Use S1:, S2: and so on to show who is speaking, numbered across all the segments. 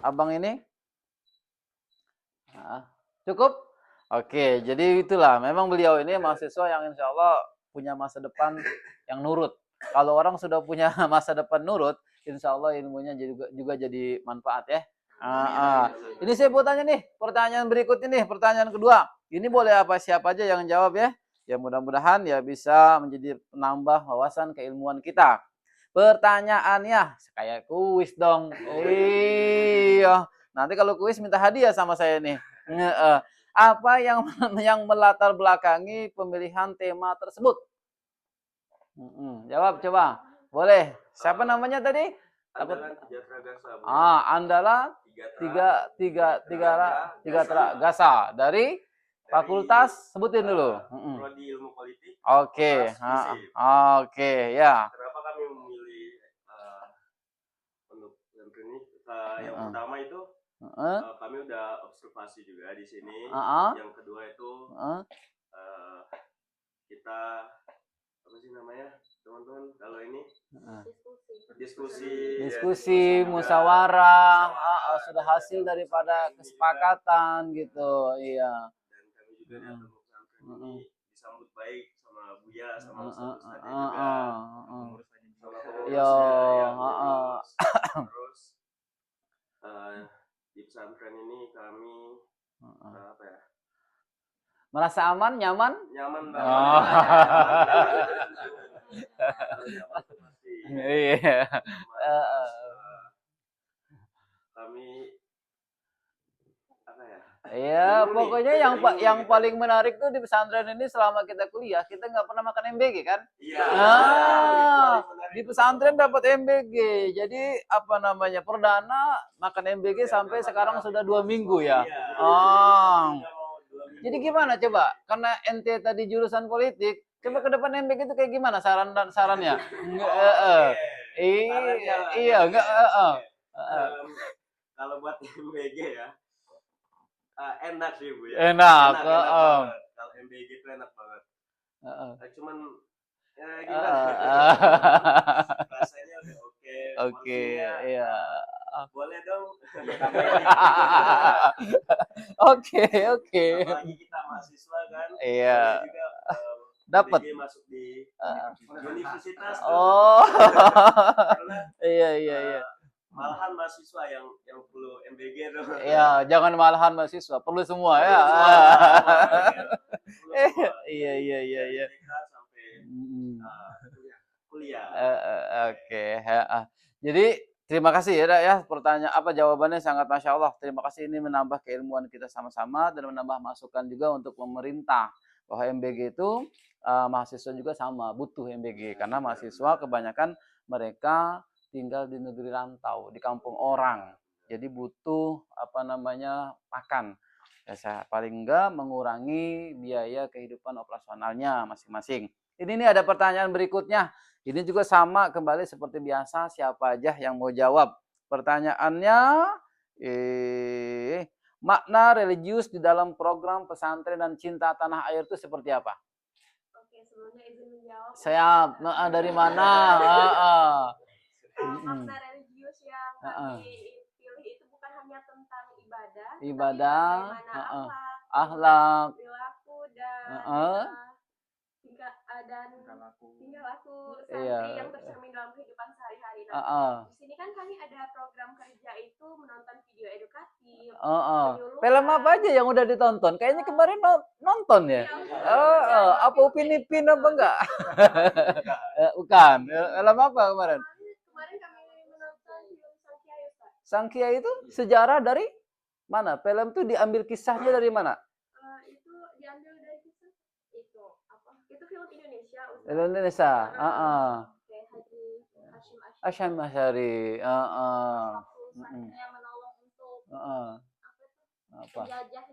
S1: abang ini? Cukup? Oke, jadi itulah. Memang beliau ini mahasiswa yang insya Allah punya masa depan yang nurut. Kalau orang sudah punya masa depan nurut, insya Allah ilmunya juga jadi manfaat ya. Ini saya mau tanya nih, pertanyaan berikut ini, pertanyaan kedua. Ini boleh apa siapa aja yang jawab ya. Ya mudah-mudahan ya bisa menjadi penambah wawasan keilmuan kita. Pertanyaannya kayak kuis dong. Iya. Nanti kalau kuis minta hadiah sama saya nih. Apa yang yang melatar belakangi pemilihan tema tersebut? Jawab coba. Boleh. Siapa namanya tadi?
S2: Andalan tiga Tragasa.
S1: Andalan tiga Tragasa dari fakultas sebutin dulu.
S2: Prodi Ilmu Politik.
S1: Oke. Oke, ya.
S2: Kenapa kami memilih untuk ini? Yang pertama itu kami udah observasi juga di sini. Yang kedua itu kita apa sih namanya teman-teman kalau ini diskusi
S1: musyawarah sudah hasil daripada kesepakatan gitu. Iya.
S2: Dan kami juga di Ilmu Pesantren ini disambut baik sama Buya sama Ustaz juga terus di pesantren ini kami apa ya,
S1: merasa aman, nyaman
S2: banget.
S1: Iya.
S2: Kami apa ya?
S1: Iya, pokoknya yang paling menarik tuh di pesantren ini selama kita kuliah, kita nggak pernah makan MBG kan?
S2: Iya.
S1: Di pesantren dapat MBG. Jadi apa namanya? Perdana makan MBG sampai sekarang sudah 2 minggu ya. Jadi gimana coba? Karena ente tadi jurusan politik, coba ke depan MBG itu kayak gimana saran dan sarannya? Iya, enggak.
S2: Kalau buat MBG ya, enak sih Bu ya.
S1: Enak.
S2: Kalau MBG itu enak banget. Cuman ya gimana? Rasanya udah oke.
S1: Iya.
S2: Boleh dong.
S1: Oke.
S2: Apalagi kita mahasiswa kan.
S1: Iya.
S2: Juga
S1: dapat
S2: masuk di universitas.
S1: Iya.
S2: Malahan mahasiswa yang perlu MBG tuh.
S1: Iya, jangan malahan mahasiswa, perlu semua ya. Iya.
S2: Sampai kuliah.
S1: Oke. Jadi terima kasih ya pertanyaan jawabannya sangat masya Allah. Terima kasih, ini menambah keilmuan kita sama-sama dan menambah masukan juga untuk pemerintah bahwa MBG itu mahasiswa juga sama butuh MBG karena mahasiswa kebanyakan mereka tinggal di negeri rantau, di kampung orang. Jadi butuh makan. Ya, paling enggak mengurangi biaya kehidupan operasionalnya masing-masing. Ini ada pertanyaan berikutnya. Ini juga sama kembali seperti biasa, siapa aja yang mau jawab. Pertanyaannya, makna religius di dalam program pesantren dan cinta tanah air itu seperti apa?
S3: Oke, sebelumnya izin menjawab.
S1: Siap. Dari mana?
S3: Makna religius yang kami pilih itu bukan hanya tentang
S1: ibadah,
S3: tapi bagaimana
S1: akhlak,
S3: perilaku dan tingkah laku santri yang tercermin dalam kehidupan sehari-hari. Di sini kan kami ada program kerja itu menonton video edukatif.
S1: Film apa aja yang udah ditonton? Kayaknya kemarin nonton ya. Apa Upin Ipin apa enggak? Bukan. Film apa kemarin?
S3: Kemarin kami menonton film Sang Kiai, Ustaz.
S1: Sang Kiai itu sejarah dari mana? Film itu diambil kisahnya dari mana?
S3: Itu diambil dari kisah itu apa? Itu film Indonesia, Ustaz.
S1: Indonesia.
S3: Haji
S1: Hashim Asy'ari.
S3: Santrinya menolong untuk
S1: apa?
S3: penjajah.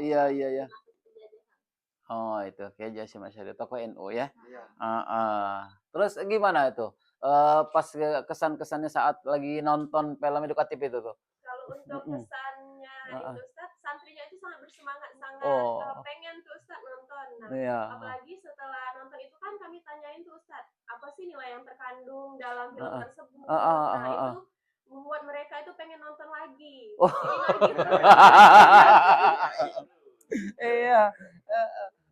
S1: Iya. Oh, itu kayak Hasyim Asy'ari, tokoh NU ya. Terus gimana itu? Pas kesan-kesannya saat lagi nonton film edukatif itu tuh.
S3: Kalau untuk kesannya itu Ustaz, santrinya itu sangat bersemangat, sangat pengen tuh Ustaz nonton. Apalagi setelah nonton itu kan kami tanyain tuh Ustaz, apa sih nilai yang terkandung dalam film tersebut. Itu membuat mereka
S1: Oh. Iya.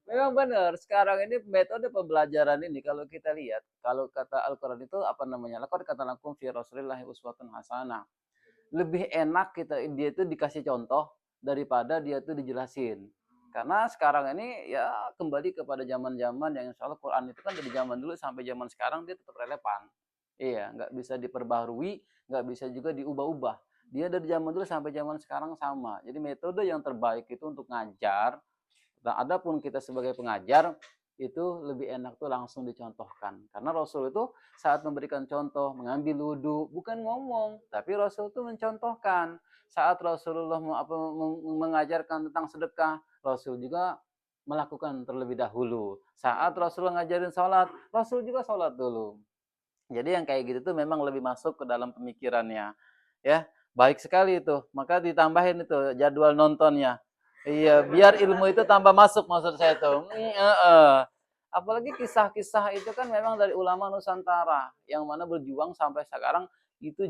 S1: Memang benar. Sekarang ini metode pembelajaran ini kalau kita lihat, kalau kata Al-Qur'an itu apa namanya? Laqad kana lakum fi Rasulillahi uswatun hasanah. Lebih enak dia itu dikasih contoh daripada dia itu dijelasin. Karena sekarang ini ya kembali kepada zaman-zaman yang insya Allah Quran itu kan dari zaman dulu sampai zaman sekarang dia tetap relevan. Iya, nggak bisa diperbaharui, nggak bisa juga diubah-ubah. Dia dari zaman dulu sampai zaman sekarang sama. Jadi metode yang terbaik itu untuk ngajar. Nah, adapun kita sebagai pengajar itu lebih enak tuh langsung dicontohkan. Karena Rasul itu saat memberikan contoh, mengambil wudhu, bukan ngomong, tapi Rasul itu mencontohkan. Saat Rasulullah mengajarkan tentang sedekah, Rasul juga melakukan terlebih dahulu. Saat Rasulullah ngajarin sholat, Rasul juga sholat dulu. Jadi yang kayak gitu tuh memang lebih masuk ke dalam pemikirannya. Ya, baik sekali itu. Maka ditambahin itu jadwal nontonnya. Iya, biar ilmu itu tambah masuk maksud saya tuh. Apalagi kisah-kisah itu kan memang dari ulama Nusantara yang mana berjuang sampai sekarang itu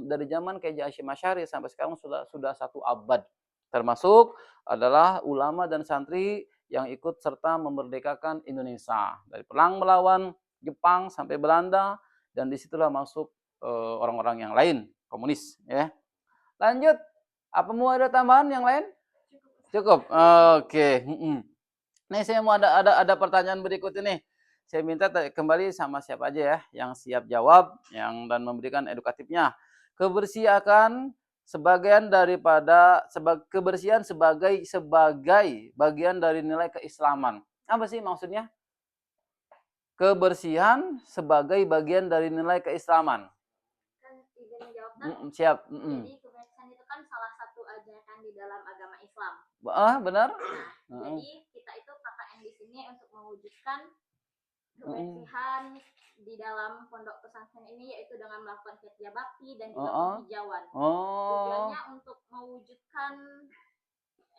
S1: dari zaman Kiai Hasyim Asy'ari sampai sekarang sudah 1 abad. Termasuk adalah ulama dan santri yang ikut serta memerdekakan Indonesia dari perang melawan Jepang sampai Belanda, dan disitulah masuk orang-orang yang lain komunis ya. Lanjut, apa mau ada tambahan yang lain? Cukup. Oke. Nih saya mau ada pertanyaan berikut ini. Saya minta kembali sama siapa aja ya yang siap jawab dan memberikan edukatifnya. Kebersihan sebagai bagian dari nilai keislaman. Apa sih maksudnya? Kebersihan sebagai bagian dari nilai keislaman.
S4: Kan izin menjawab.
S1: Siap.
S4: Jadi kebersihan itu kan salah satu ajaran di dalam agama Islam.
S1: Benar.
S4: Jadi kita itu KKN di sini untuk mewujudkan kebersihan di dalam pondok pesantren ini, yaitu dengan melakukan kerja bakti dan juga penghijauan. Tujuannya untuk mewujudkan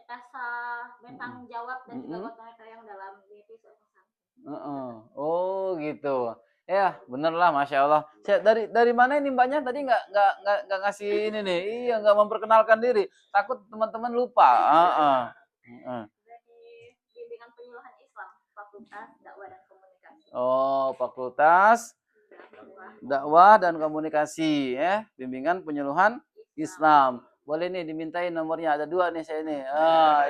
S4: rasa bertanggung jawab dan juga gotong royong dalam diri pesantren.
S1: Oh gitu. Ya, bener lah, masya Allah. Dari mana ini mbaknya? Tadi nggak ngasih ini nih. Iya, nggak memperkenalkan diri. Takut teman-teman lupa.
S4: Dari bimbingan penyuluhan Islam, Fakultas Dakwah dan Komunikasi.
S1: Oh, Fakultas Dakwah dan Komunikasi, ya. Bimbingan penyuluhan Islam. Boleh nih dimintain nomornya, ada 2 nih saya ini.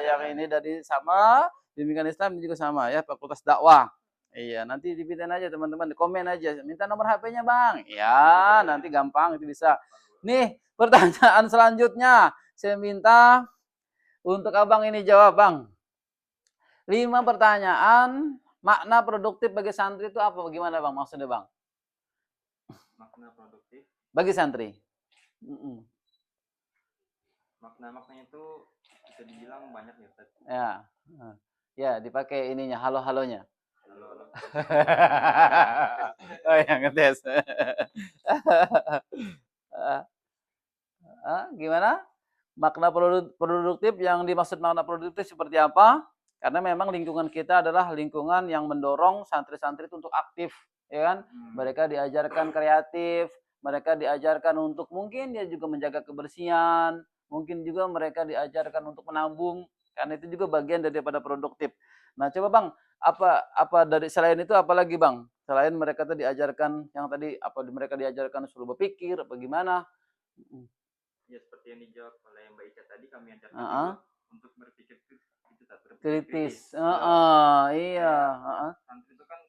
S1: Yang ini dari sama bimbingan Islam juga sama ya, Fakultas Dakwah. Iya, nanti dipintain aja teman-teman, di komen aja, minta nomor HP-nya bang. Ya, nanti gampang itu bisa. Nih, pertanyaan selanjutnya, saya minta untuk abang ini jawab bang. 5 pertanyaan, makna produktif bagi santri itu apa? Bagaimana bang? Maksudnya bang?
S2: Makna produktif?
S1: Bagi santri.
S2: Makna-maknanya itu bisa dibilang banyak ya Ustaz.
S1: Ya. Ya, dipakai ininya, halo-halonya.
S2: Halo.
S1: Oh ya, ngetes. Gimana? Makna produktif, yang dimaksud makna produktif seperti apa? Karena memang lingkungan kita adalah lingkungan yang mendorong santri-santri itu untuk aktif, ya kan? Mereka diajarkan kreatif, mereka diajarkan untuk mungkin dia juga menjaga kebersihan, mungkin juga mereka diajarkan untuk menabung, karena itu juga bagian daripada produktif. Nah, coba bang, apa dari selain itu apalagi bang? Selain mereka tuh diajarkan yang tadi, apa mereka diajarkan suruh berpikir apa gimana?
S2: Ya seperti yang dijawab oleh Mbak Ica tadi, kami ajarkan untuk berpikir
S1: kritis. Iya.
S2: Santri itu kan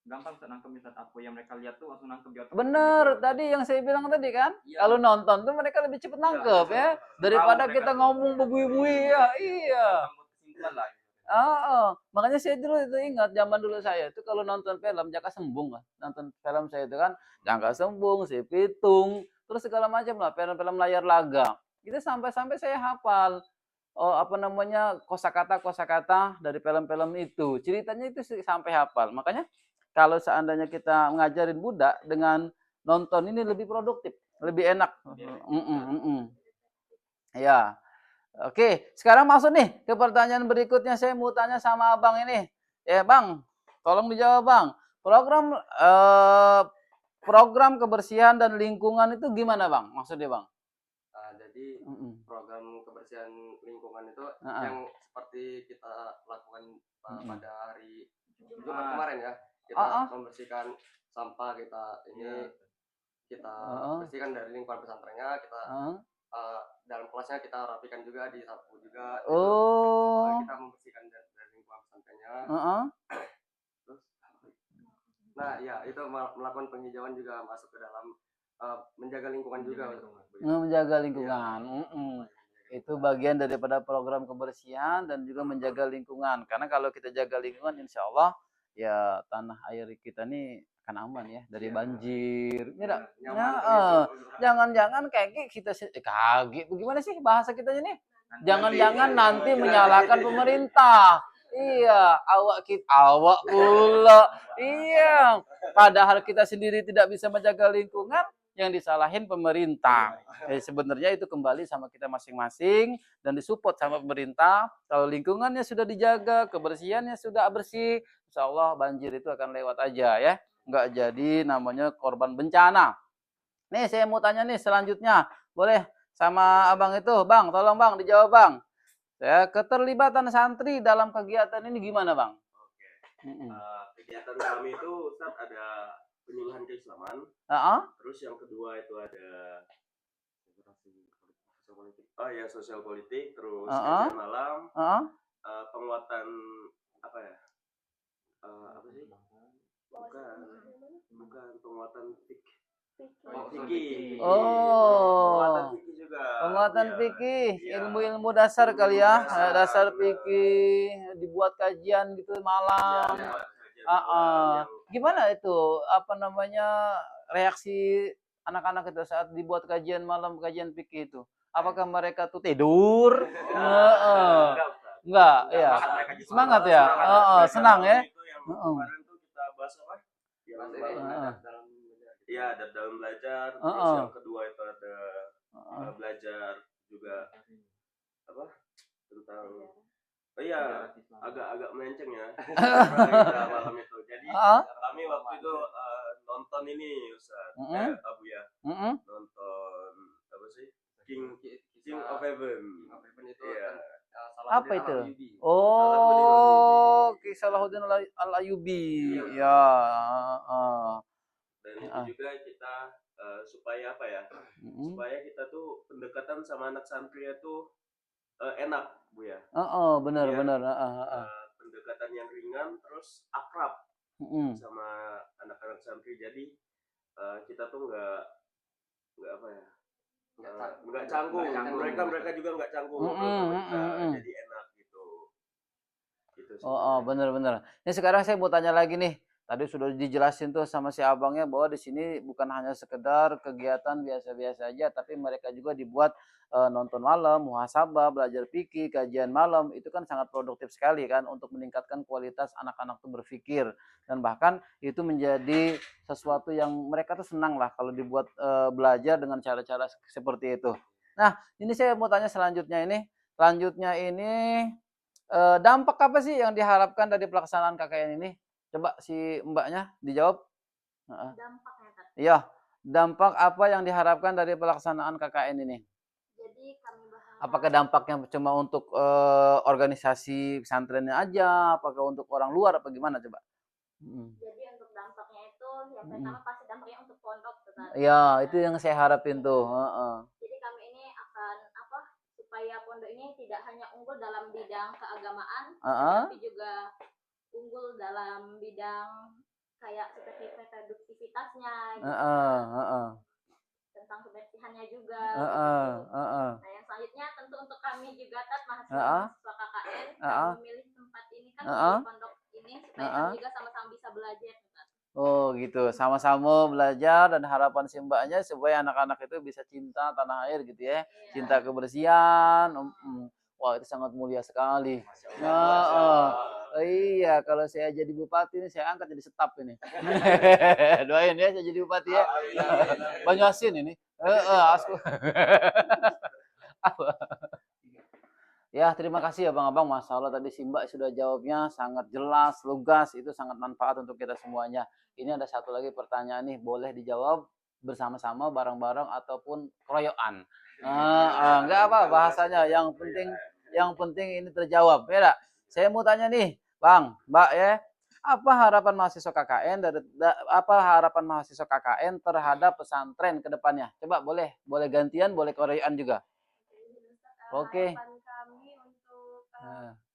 S2: gampang nangkep misal apa yang mereka lihat tuh langsung nangkep jawab.
S1: Bener, tadi yang saya bilang tadi kan, kalau nonton tuh mereka lebih cepat nangkep ya, daripada kita ngomong bebui-bui ya. Iya. Makanya saya dulu itu ingat zaman dulu saya itu kalau nonton film Jaka Sembung lah, nonton film saya itu kan Jaka Sembung, Si Pitung, terus segala macam lah, film-film layar laga. Itu sampai saya hafal kosakata dari film-film itu. Ceritanya itu sampai hafal. Makanya kalau seandainya kita ngajarin budak dengan nonton ini lebih produktif, lebih enak. Ya. Oke, sekarang masuk nih ke pertanyaan berikutnya. Saya mau tanya sama abang ini. Ya bang, tolong dijawab bang. Program kebersihan dan lingkungan itu gimana bang? Maksudnya bang?
S2: Jadi Jadi program kebersihan lingkungan itu yang seperti kita lakukan pada hari Jumat kemarin ya. Kita membersihkan sampah, kita bersihkan dari lingkungan pesantrennya, kita dalam kelasnya kita rapikan juga, disapu juga. Kita membersihkan dari lingkungan pesantrennya. Terus, nah ya itu melakukan penghijauan juga masuk ke dalam menjaga lingkungan juga.
S1: Menjaga lingkungan. Itu bagian daripada program kebersihan dan juga menjaga lingkungan. Karena kalau kita jaga lingkungan, insya Allah ya tanah air kita nih akan aman ya dari banjir. Jangan-jangan kayak kita kaget. Bagaimana sih bahasa kita ini? Jangan-jangan nanti menyalahkan pemerintah. Iya, awak pula. Iya. Padahal kita sendiri tidak bisa menjaga lingkungan, yang disalahin pemerintah. Sebenarnya itu kembali sama kita masing-masing dan disupport sama pemerintah. Kalau lingkungannya sudah dijaga, kebersihannya sudah bersih, insya Allah banjir itu akan lewat aja ya. Nggak jadi namanya korban bencana. Nih saya mau tanya nih selanjutnya. Boleh sama abang itu, bang, tolong bang dijawab bang. Keterlibatan santri dalam kegiatan ini gimana bang?
S2: Kegiatan kami itu Ustaz ada penyuluhan keislaman. Terus yang kedua itu ada sosial politik, terus kajian malam, penguatan apa ya? Bukan penguatan fikih. Penguatan fikih juga.
S1: Penguatan fikih, ilmu-ilmu dasar kali ya, dasar fikih, dibuat kajian gitu malam. Gimana itu reaksi anak-anak itu saat dibuat kajian malam, kajian fikih itu? Apakah mereka tuh tidur? Enggak, ya. Semangat ya. Senang ya.
S2: Kemarin tuh kita bahas apa? Adab dalam belajar. Terus yang kedua itu ada belajar juga apa? Tentang agak melenceng ya. Malam itu. Jadi kami waktu itu nonton ini Ustaz, Abu ya. Nonton apa sih? King of Heaven. Itu
S1: apa itu? Salahuddin Al-Ayyubi. Ya.
S2: Dan itu juga kita supaya apa ya? Supaya kita tuh pendekatan sama anak santri itu enak, Bu ya.
S1: Benar.
S2: Pendekatan yang ringan terus akrab sama anak-anak santri. Jadi kita tuh nggak canggung. Mereka juga nggak canggung. Jadi enak gitu.
S1: Benar. Ini sekarang saya mau tanya lagi nih. Tadi sudah dijelasin tuh sama si abangnya bahwa di sini bukan hanya sekedar kegiatan biasa-biasa aja, tapi mereka juga dibuat nonton malam, muhasabah, belajar fikih, kajian malam. Itu kan sangat produktif sekali kan untuk meningkatkan kualitas anak-anak tuh berpikir, dan bahkan itu menjadi sesuatu yang mereka tuh senang lah kalau dibuat belajar dengan cara-cara seperti itu. Nah, ini saya mau tanya selanjutnya ini dampak apa sih yang diharapkan dari pelaksanaan KKN ini? Coba si mbaknya dijawab.
S4: Dampaknya kan?
S1: Iya, dampak apa yang diharapkan dari pelaksanaan KKN ini?
S4: Jadi kami berharap.
S1: Apakah dampaknya cuma untuk organisasi pesantrennya aja? Apakah untuk orang luar? Apa gimana coba?
S4: Jadi untuk dampaknya itu yang pertama pasti dampaknya untuk pondok.
S1: Iya, itu yang saya harapin tuh.
S4: Jadi kami ini akan supaya pondok ini tidak hanya unggul dalam bidang keagamaan, tapi juga unggul dalam bidang kayak seperti produktivitasnya gitu. Tentang kebersihannya juga Nah yang selanjutnya tentu untuk kami juga mahasiswa KKN memilih tempat ini kan di pondok ini supaya kami juga sama-sama bisa belajar.
S1: Oh gitu, sama-sama belajar, dan harapan si mbaknya supaya anak-anak itu bisa cinta tanah air gitu ya, cinta kebersihan. Wah itu sangat mulia sekali. Iya, kalau saya jadi bupati ini saya angkat jadi staf ini. Doain ya saya jadi bupati ya. Banyuasin ini. Ya, terima kasih ya Bang-abang. Masya Allah tadi si Mbak sudah jawabnya sangat jelas, lugas, itu sangat manfaat untuk kita semuanya. Ini ada satu lagi pertanyaan nih, boleh dijawab? bersama-sama bareng-bareng ataupun keroyokan. Enggak apa bahasanya, yang penting ini terjawab ya. Saya mau tanya nih, Bang, Mbak ya, apa harapan mahasiswa KKN terhadap pesantren ke depannya? Coba boleh gantian, boleh keroyokan juga. Oke.
S3: Harapan kami untuk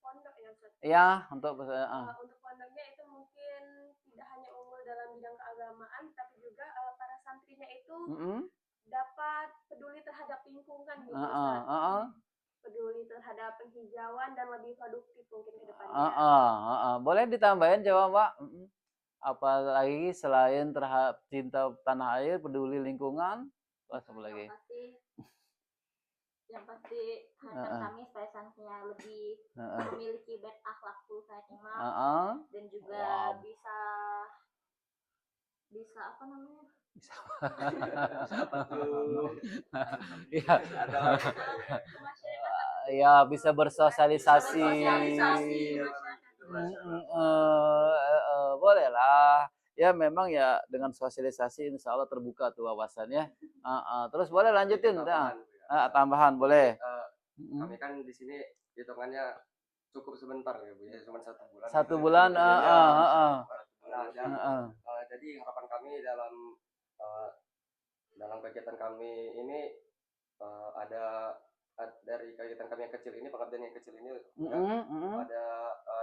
S3: pondok ya Ustaz.
S1: Iya, untuk
S3: pondoknya itu mungkin tidak hanya unggul dalam bidang keagamaan, tapi juga para santrinya itu dapat peduli terhadap lingkungan gitu Ustaz. Peduli terhadap penghijauan dan lebih produktif mungkin ke depannya.
S1: Boleh ditambahin coba Mbak? Apalagi selain terhadap cinta tanah air, peduli lingkungan, apa lagi?
S4: Yang pasti harapan kami supaya santrinya lebih memiliki baik akhlak kayak imam dan juga bisa apa namanya?
S1: Ya bisa bersosialisasi. Boleh lah. Ya memang ya dengan sosialisasi insya Allah terbuka tuh wawasannya. Terus boleh lanjutin, tambahan boleh.
S2: Kami kan di sini hitungannya cukup sebentar ya Bu, ya cuma 1 bulan.
S1: 1 bulan.
S2: Jadi harapan kami dalam kegiatan kami ini ada dari kegiatan kami yang kecil ini, pengabdian yang kecil ini ada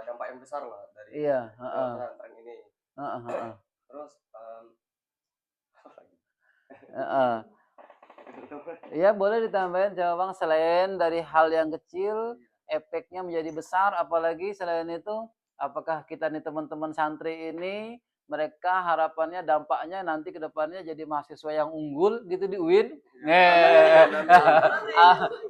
S2: dampak yang besar lah dari pesantren ini. Terus
S1: Iya boleh ditambahin coba Bang, selain dari hal yang kecil efeknya menjadi besar, apalagi selain itu apakah kita nih teman-teman santri ini mereka harapannya dampaknya nanti ke depannya jadi mahasiswa yang unggul gitu di UIN.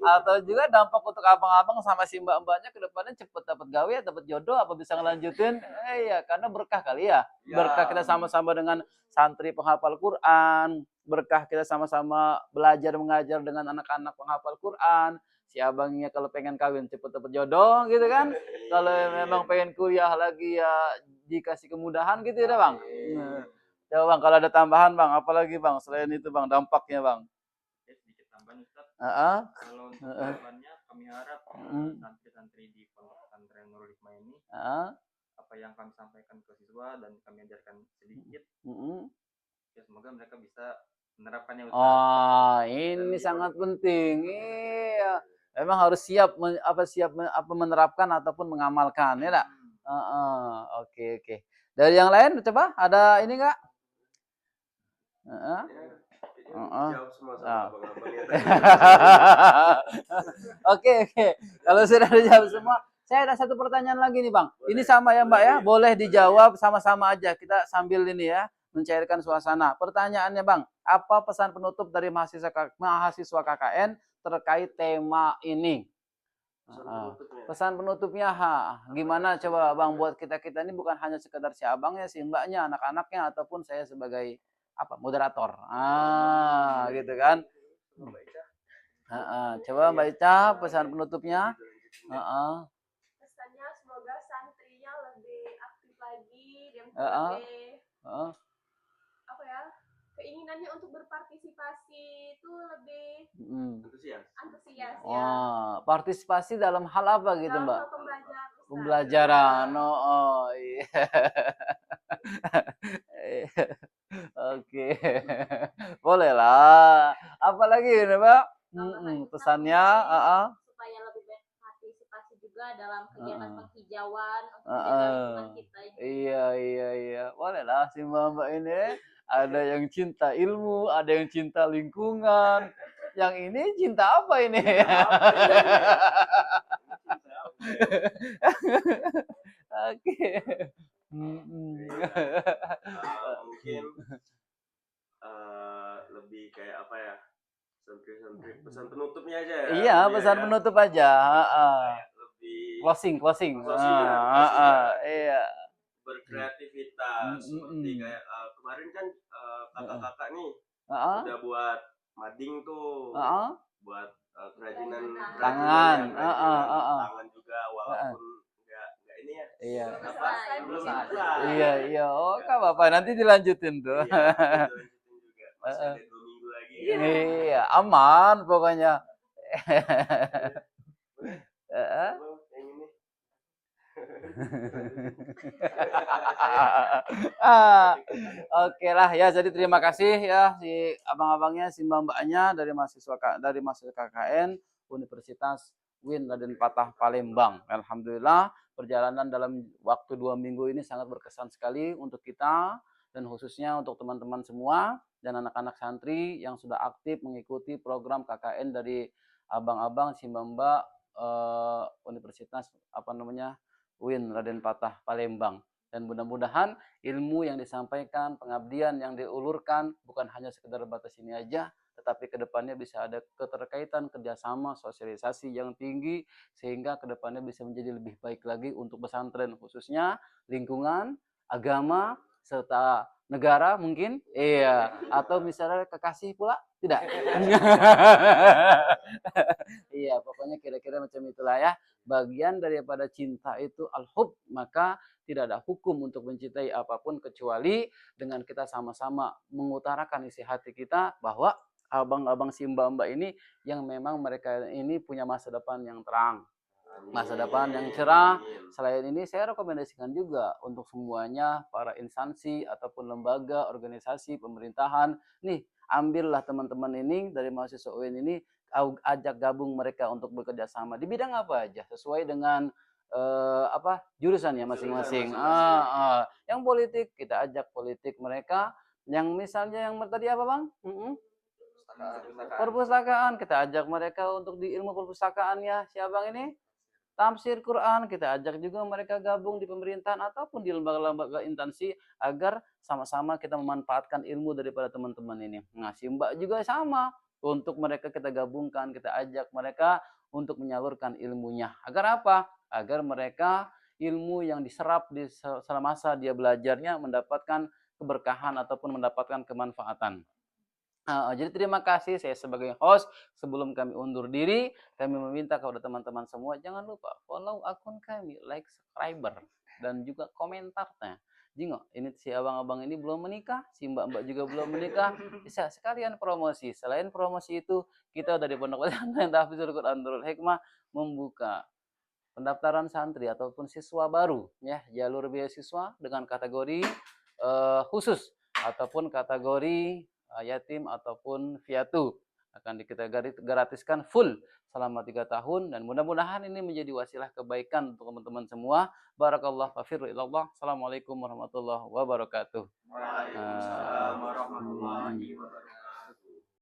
S1: Atau juga dampak untuk abang-abang sama si mbak-mbaknya ke depannya cepet dapat gawe, dapat jodoh, apa bisa ngelanjutin? Ya karena berkah kali ya. Berkah kita sama-sama dengan santri penghafal Quran, berkah kita sama-sama belajar mengajar dengan anak-anak penghafal Quran. Si abangnya kalau pengen kawin cepet dapat jodoh gitu kan. Kalau memang pengen kuliah lagi ya dikasih kemudahan gitu ya Bang. Coba Bang kalau ada tambahan Bang, apalagi Bang selain itu Bang dampaknya Bang.
S5: Sedikit tambahan Ustaz. Kalau untuk depannya kami harap santri-santri di Pondok Pesantren Nurul Hikmah ini apa yang kami sampaikan ke siswa dan kami ajarkan sedikit. Ya semoga mereka bisa menerapkannya Ustaz.
S1: Ini sangat penting. Iya. Memang harus siap menerapkan ataupun mengamalkan ya enggak? Oke. Dari yang lain coba ada ini enggak?
S2: Jawab semua sama abang-abangnya.
S1: Oke. Kalau sudah dijawab semua, saya ada satu pertanyaan lagi nih Bang. Boleh, ini sama ya Mbak ya, boleh dijawab sama-sama aja. Kita sambil ini ya mencairkan suasana. Pertanyaannya Bang, apa pesan penutup dari mahasiswa KKN terkait tema ini? Pesan penutupnya gimana coba Bang buat kita ini bukan hanya sekedar si abangnya, si mbaknya, anak-anaknya ataupun saya sebagai moderator. Gitu kan. Coba Mbak Ica pesan penutupnya.
S3: Pesannya semoga santrinya lebih aktif lagi dan lebih keinginannya untuk berpartisipasi itu lebih antusias ya.
S1: Partisipasi dalam hal apa gitu Mbak?
S3: Pembelajaran.
S1: Iya. Oke. Boleh lah. Apalagi ini Mbak? Pesannya
S4: supaya lebih berpartisipasi juga dalam kegiatan penghijauan untuk menjaga lingkungan kita.
S1: Iya. Boleh lah si Mbak ini. Ada yang cinta ilmu, ada yang cinta lingkungan. Yang ini cinta apa ini? Oke.
S6: Mungkin lebih kayak apa ya? Santri pesan penutupnya aja ya.
S1: Iya, pesan penutup aja.
S6: Lebih
S1: closing. Iya.
S6: Berkreativitas seperti kayak kemarin kan kakak-kakak nih udah buat mading tuh, buat kerajinan
S1: tangan
S6: juga walaupun nggak ini ya.
S1: Iya.
S6: Belum selesai.
S1: Iya. Oh, nggak apa-apa nanti dilanjutin tuh.
S6: Dilanjutin juga. Masih ada 2 minggu lagi.
S1: Iya, aman pokoknya.
S6: Yang ini.
S1: Oke lah ya, jadi terima kasih ya si abang-abangnya, si mbak-mbaknya dari mahasiswa KKN Universitas UIN Raden Patah Palembang. Alhamdulillah perjalanan dalam waktu 2 minggu ini sangat berkesan sekali untuk kita dan khususnya untuk teman-teman semua dan anak-anak santri yang sudah aktif mengikuti program KKN dari abang-abang si mbak-mbak Universitas UIN Raden Patah Palembang. Dan mudah-mudahan ilmu yang disampaikan, pengabdian yang diulurkan bukan hanya sekedar batas ini aja, tetapi kedepannya bisa ada keterkaitan, kerjasama, sosialisasi yang tinggi, sehingga kedepannya bisa menjadi lebih baik lagi untuk pesantren, khususnya lingkungan, agama, serta negara mungkin, iya, atau misalnya kekasih pula, tidak? Iya, pokoknya kira-kira macam itulah ya. Bagian daripada cinta itu al-hub, maka tidak ada hukum untuk mencintai apapun kecuali dengan kita sama-sama mengutarakan isi hati kita bahwa abang-abang si mbak-mbak ini yang memang mereka ini punya masa depan yang terang, masa depan yang cerah. Selain ini saya rekomendasikan juga untuk semuanya para instansi ataupun lembaga, organisasi, pemerintahan. Nih, ambillah teman-teman ini dari mahasiswa UIN ini, ajak gabung mereka untuk bekerja sama di bidang apa aja sesuai dengan jurusannya masing-masing. Yang politik kita ajak politik mereka, yang misalnya yang tadi apa bang? Perpustakaan kita ajak mereka untuk di ilmu perpustakaan ya. Siapa bang ini? Tafsir Quran kita ajak juga mereka gabung di pemerintahan ataupun di lembaga-lembaga instansi agar sama-sama kita memanfaatkan ilmu daripada teman-teman ini. Nah, si Mbak juga sama. Untuk mereka kita gabungkan, kita ajak mereka untuk menyalurkan ilmunya. Agar apa? Agar mereka ilmu yang diserap di selama masa dia belajarnya mendapatkan keberkahan ataupun mendapatkan kemanfaatan. Jadi terima kasih, saya sebagai host sebelum kami undur diri, kami meminta kepada teman-teman semua jangan lupa follow akun kami, like, subscriber, dan juga komentarnya. Jingo, ini si abang-abang ini belum menikah, si mbak-mbak juga belum menikah, bisa sekalian promosi. Selain promosi itu, kita dari Pondok Pesantren Tahfidzul Quran Nurul Hikmah membuka pendaftaran santri ataupun siswa baru, ya, jalur beasiswa dengan kategori khusus ataupun kategori yatim ataupun piatu akan kita gratiskan full selama 3 tahun dan mudah-mudahan ini menjadi wasilah kebaikan untuk teman-teman semua. Barakallahu fiikum. Assalamualaikum warahmatullahi wabarakatuh.
S6: Waalaikumsalam warahmatullahi wabarakatuh.